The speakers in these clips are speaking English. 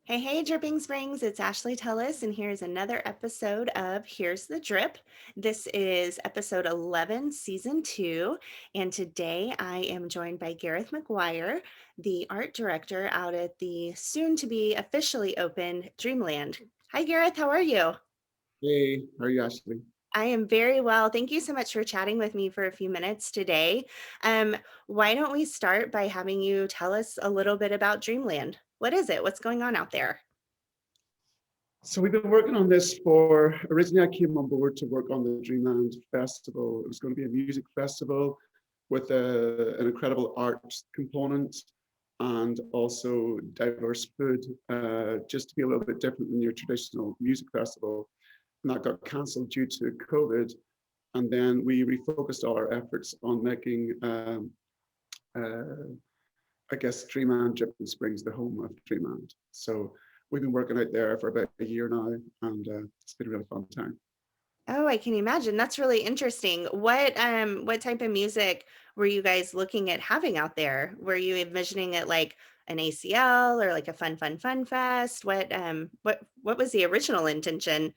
Hey, hey, Dripping Springs, it's Ashley Tellis, and here's another episode of Here's the Drip. This is episode 11, season 2, and today I am joined by Gareth Maguire, the art director out at the soon to be officially open Dreamland. Hi, Gareth, how are you? Hey, how are you, Ashley? I am very well. Thank you so much for chatting with me for a few minutes today. Um, why don't we start by having you tell us a little bit about Dreamland? What is it? What's going on out there? So we've been working on this for, originally I came on board to work on the Dreamland Festival. It was going to be a music festival with an incredible art component and also diverse food, just to be a little bit different than your traditional music festival. And that got cancelled due to COVID. And then we refocused all our efforts on making, uh, I guess, Dreamland Dripping Springs, the home of Dreamland. So we've been working out there for about a year now, and it's been a really fun time. Oh, I can imagine. That's really interesting. What type of music were you guys looking at having out there? Were you envisioning it like an ACL or like a fun fest? What was the original intention?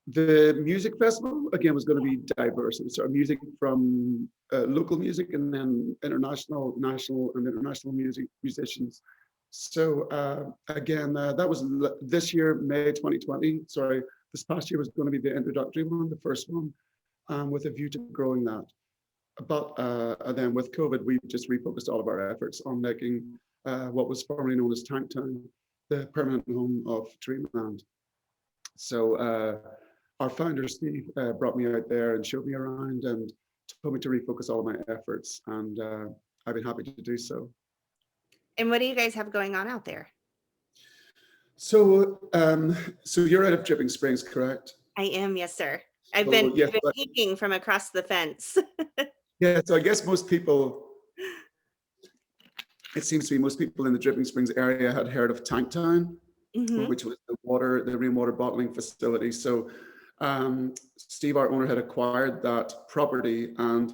The music festival, again, was going to be diverse. It was sort of music from local music and then international, national, and international musicians. So that was this year, May 2020. Sorry, this past year was going to be the introductory one, the first one, with a view to growing that. But and then with COVID, we've just refocused all of our efforts on making what was formerly known as Tank Town the permanent home of Dreamland. So our founder, Steve, brought me out there and showed me around and told me to refocus all of my efforts. And I've been happy to do so. And what do you guys have going on out there? So, so you're out of Dripping Springs, correct? I am, yes, sir. I've been So yeah, I've been peeking from across the fence. yeah. So I guess most people, it seems to me, most people in the Dripping Springs area had heard of Tank Town, Hmm. which was the rainwater bottling facility. So Steve, our owner, had acquired that property and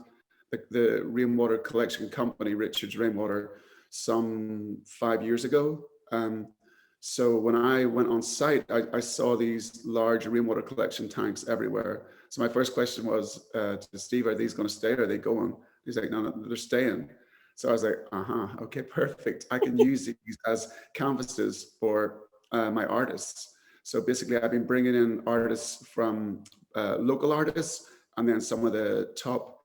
the rainwater collection company, Richard's Rainwater, some 5 years ago. So when I went on site, I saw these large rainwater collection tanks everywhere. So my first question was to Steve, are these going to stay? Or are they going? He's like, no, they're staying. So I was like, okay, perfect. I can use these as canvases for my artists. So basically, I've been bringing in artists from local artists and then some of the top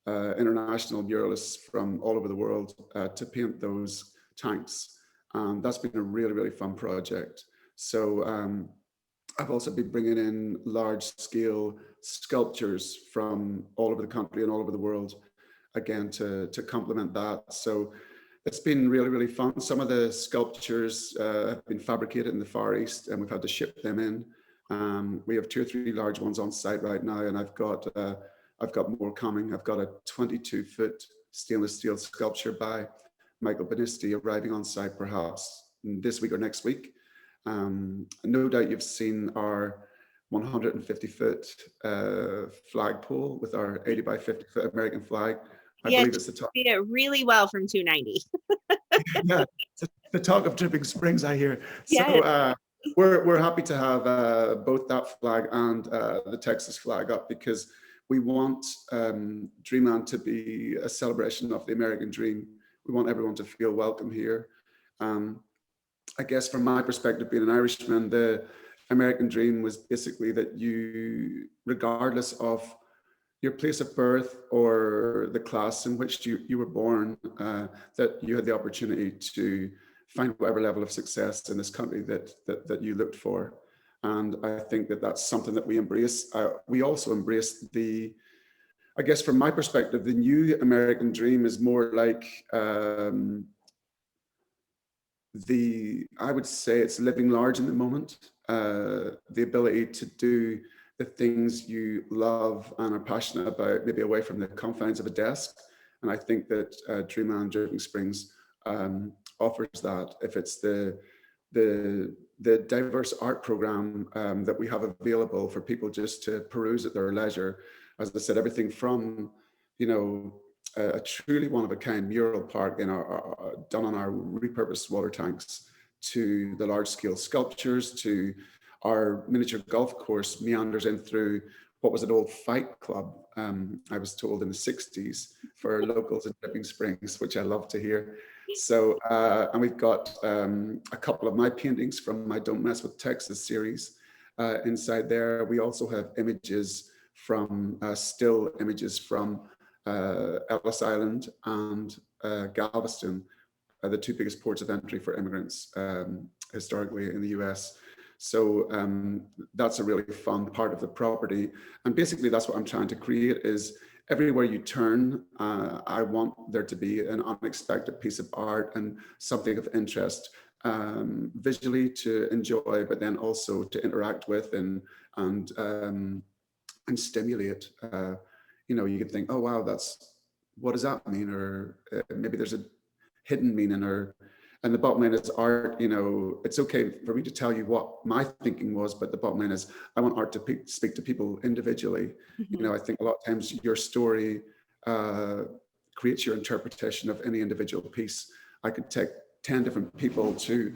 international muralists from all over the world to paint those tanks. And that's been a really, really fun project. So I've also been bringing in large scale sculptures from all over the country and all over the world, again, to complement that. So it's been really, really fun. Some of the sculptures have been fabricated in the Far East and we've had to ship them in. We have 2 or 3 large ones on site right now, and I've got more coming. I've got a 22-foot stainless steel sculpture by Michael Benisti arriving on site perhaps this week or next week. No doubt you've seen our 150-foot flagpole with our 80 by 50-foot American flag. I Yeah, believe you it's the top. did it really well from 290. Yeah, the talk of Dripping Springs, I hear. So Yes. we're happy to have both that flag and the Texas flag up because we want Dreamland to be a celebration of the American dream. We want everyone to feel welcome here. Um, I guess from my perspective, being an Irishman, the American dream was basically that you, regardless of your place of birth or the class in which you were born, that you had the opportunity to find whatever level of success in this country that you looked for. And I think that that's something that we embrace. We also embrace I guess from my perspective, the new American dream is more like I would say it's living large in the moment, the ability to do the things you love and are passionate about, maybe away from the confines of a desk. And I think that Dreamland Dripping Springs offers that. If it's the diverse art program that we have available for people just to peruse at their leisure, as I said, everything from, you know, a truly one of a kind mural park in done on our repurposed water tanks to the large scale sculptures, to our miniature golf course meanders in through what was an old fight club, I was told in the 60s, for locals in Dripping Springs, which I love to hear. So, and we've got a couple of my paintings from my Don't Mess with Texas series inside there. We also have images from, still images from Ellis Island and Galveston, the two biggest ports of entry for immigrants historically in the US. So that's a really fun part of the property. And basically that's what I'm trying to create is everywhere you turn, I want there to be an unexpected piece of art and something of interest visually to enjoy, but then also to interact with and stimulate. You know, you could think, oh, wow, what does that mean? Or maybe there's a hidden meaning, and the bottom line is art. You know, it's okay for me to tell you what my thinking was, but the bottom line is I want art to speak to people individually. You Mhm. know, I think a lot of times your story creates your interpretation of any individual piece. I could take 10 different people to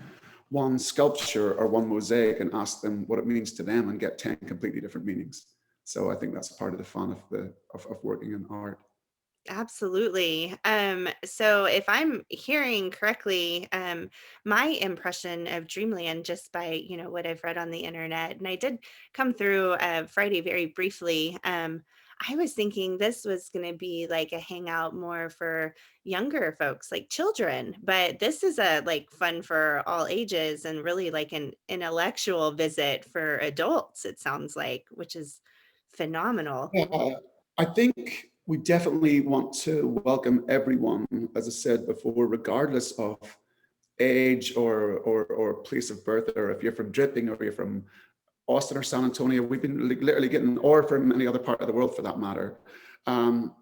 one sculpture or one mosaic and ask them what it means to them and get 10 completely different meanings. So I think that's part of the fun of working in art. Absolutely. So if I'm hearing correctly, my impression of Dreamland just by, what I've read on the internet, and I did come through Friday very briefly. I was thinking this was going to be like a hangout more for younger folks, like children, but this is a like fun for all ages and really like an intellectual visit for adults, it sounds like, which is phenomenal. Yeah, I think we definitely want to welcome everyone, as I said before, regardless of age or place of birth, or if you're from Dripping or you're from Austin or San Antonio. We've been literally getting, or from any other part of the world for that matter. Um,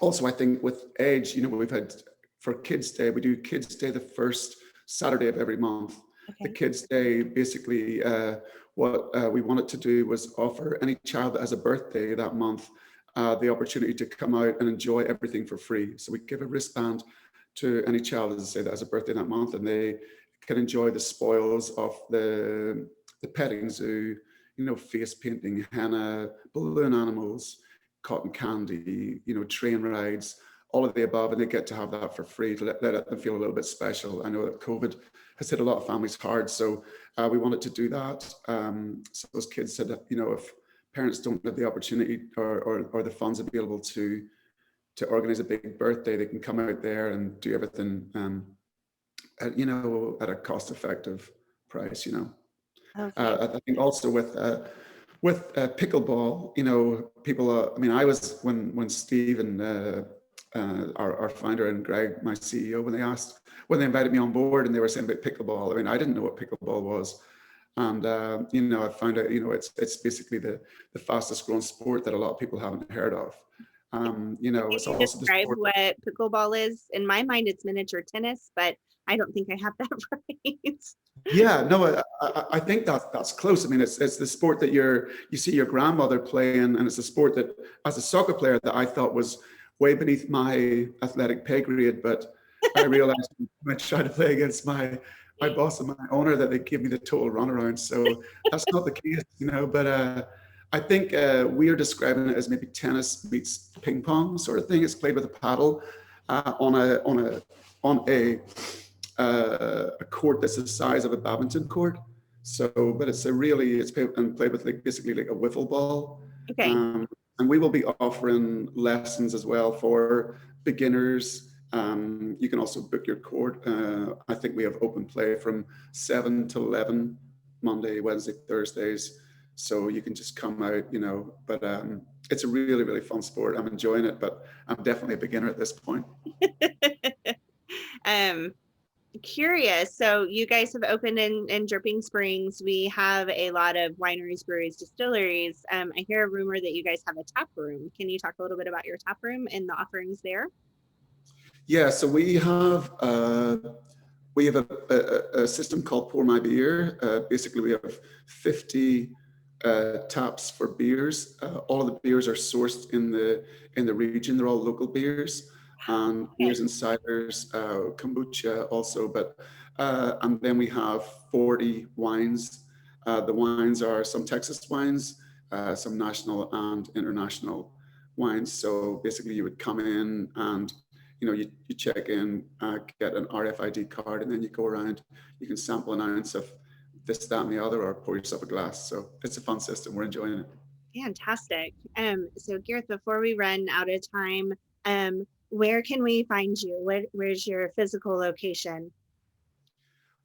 Also, I think with age, you know, we've had for Kids Day, we do Kids Day the first Saturday of every month. The Okay. Kids Day, basically, what we wanted to do was offer any child that has a birthday that month the opportunity to come out and enjoy everything for free. So we give a wristband to any child, as I say, that has a birthday that month, and they can enjoy the spoils of the petting zoo, you know, face painting, henna, balloon animals, cotton candy, you know, train rides, all of the above, and they get to have that for free to let them feel a little bit special. I know that COVID has hit a lot of families hard, so we wanted to do that. So those kids said that, you know, if parents don't have the opportunity or the funds available to organize a big birthday, they can come out there and do everything, you know, at a cost-effective price. You know, Okay. I think also with pickleball, you know, people. I mean, I was when Steve and our founder and Greg, my CEO, when they invited me on board and they were saying about pickleball. I mean, I didn't know what pickleball was, and you know, I found out, you know, it's basically the fastest growing sport that a lot of people haven't heard of. You know, Can it's you also the describe sport. what pickleball is? In my mind, it's miniature tennis, but I don't think I have that right. Yeah, no, I think that's close. I mean, it's the sport that you see your grandmother playing, and it's a sport that, as a soccer player, that I thought was way beneath my athletic pay grade. But I realized when I tried to play against my boss and my owner that they give me the total runaround. So that's not the case, you know. But I think we are describing it as maybe tennis meets ping pong sort of thing. It's played with a paddle on a court that's the size of a badminton court. So, but it's played with like basically like a wiffle ball. Okay. Um, and we will be offering lessons as well for beginners. You can also book your court. I think we have open play from 7 to 11, Monday, Wednesday, Thursdays. So you can just come out, you know, but it's a really, really fun sport. I'm enjoying it, but I'm definitely a beginner at this point. Um, Curious. So you guys have opened in Dripping Springs. We have a lot of wineries, breweries, distilleries. I hear a rumor that you guys have a tap room. Can you talk a little bit about your tap room and the offerings there? Yeah, so we have a system called Pour My Beer. Basically, we have 50 taps for beers. All of the beers are sourced in the region. They're all local beers. and Okay. beers and ciders, kombucha also. But and then we have 40 wines. The wines are some Texas wines, some national and international wines. So basically, you would come in and you check in, get an RFID card, and then you go around. You can sample an ounce of this, that, and the other, or pour yourself a glass. So it's a fun system. We're enjoying it. Fantastic. So Gareth, before we run out of time, where can we find you? Where's your physical location?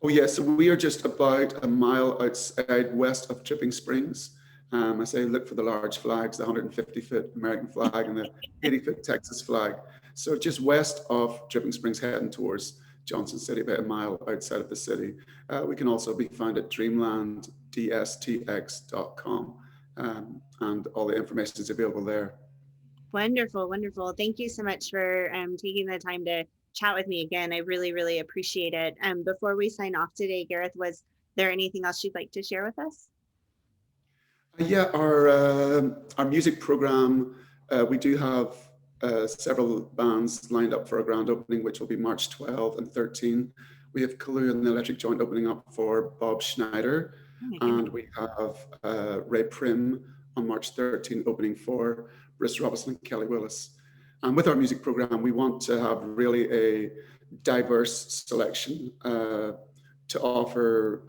Oh, yeah. So we are just about a mile outside west of Dripping Springs. I say look for the large flags, the 150-foot American flag and the 80-foot Texas flag. So just west of Dripping Springs, heading towards Johnson City, about a mile outside of the city. We can also be found at dreamlanddstx.com, and all the information is available there. Wonderful, wonderful. Thank you so much for taking the time to chat with me again. I really, really appreciate it. Before we sign off today, Gareth, was there anything else you'd like to share with us? Yeah, our music program, we do have several bands lined up for a grand opening, which will be March 12 and 13. We have Kalu and the Electric Joint opening up for Bob Schneider, Oh my goodness. and we have Ray Prim on March 13 opening for Bruce Robinson and Kelly Willis. And with our music program, we want to have really a diverse selection to offer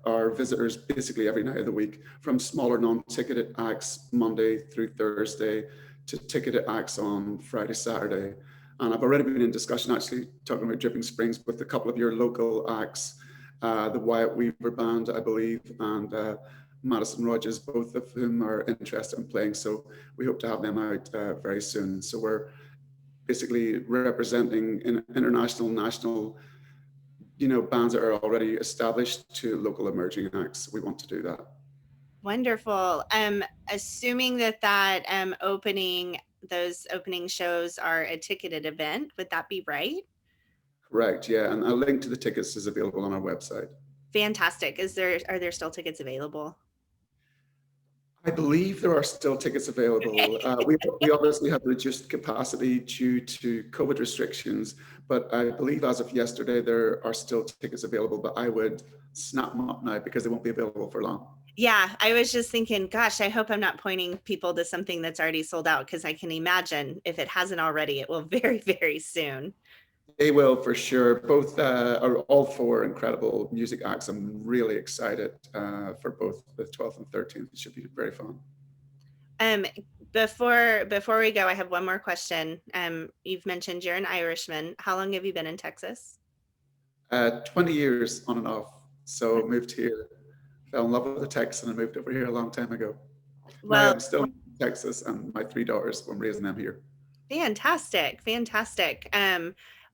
our visitors basically every night of the week, from smaller non-ticketed acts Monday through Thursday to ticketed acts on Friday, Saturday. And I've already been in discussion, actually, talking about Dripping Springs with a couple of your local acts, the Wyatt Weaver Band, I believe, and Madison Rogers, both of whom are interested in playing. So we hope to have them out very soon. So we're basically representing international, national, bands that are already established to local emerging acts. We want to do that. Wonderful. Assuming those opening shows are a ticketed event, would that be right? Correct. Yeah. And a link to the tickets is available on our website. Fantastic. Are there still tickets available? I believe there are still tickets available. We obviously have reduced capacity due to COVID restrictions, but I believe as of yesterday, there are still tickets available, but I would snap them up now because they won't be available for long. Yeah, I was just thinking, gosh, I hope I'm not pointing people to something that's already sold out, because I can imagine if it hasn't already, it will very, very soon. They will for sure. Both are all four incredible music acts. I'm really excited for both the 12th and 13th. It should be very fun. Um, before we go, I have one more question. You've mentioned you're an Irishman. How long have you been in Texas? 20 years on and off. So moved here, fell in love with the Texas, and I moved over here a long time ago. Now Well, I'm still in Texas, and my three daughters, I'm raising them here. fantastic, fantastic.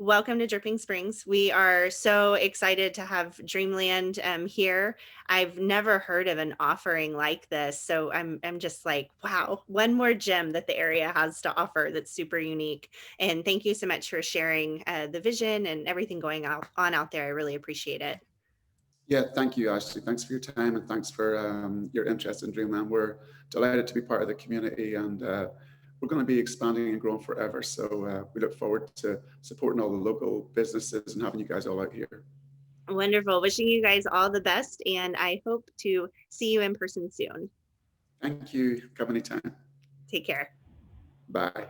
Welcome to Dripping Springs. We are so excited to have Dreamland here. I've never heard of an offering like this, so I'm just like, wow, one more gem that the area has to offer that's super unique. And thank you so much for sharing the vision and everything going on out there. I really appreciate it. Yeah, thank you, Ashley. Thanks for your time, and thanks for your interest in Dreamland. We're delighted to be part of the community, and we're going to be expanding and growing forever. So we look forward to supporting all the local businesses and having you guys all out here. Wonderful. Wishing you guys all the best, and I hope to see you in person soon. Thank you. Come anytime. Take care. Bye.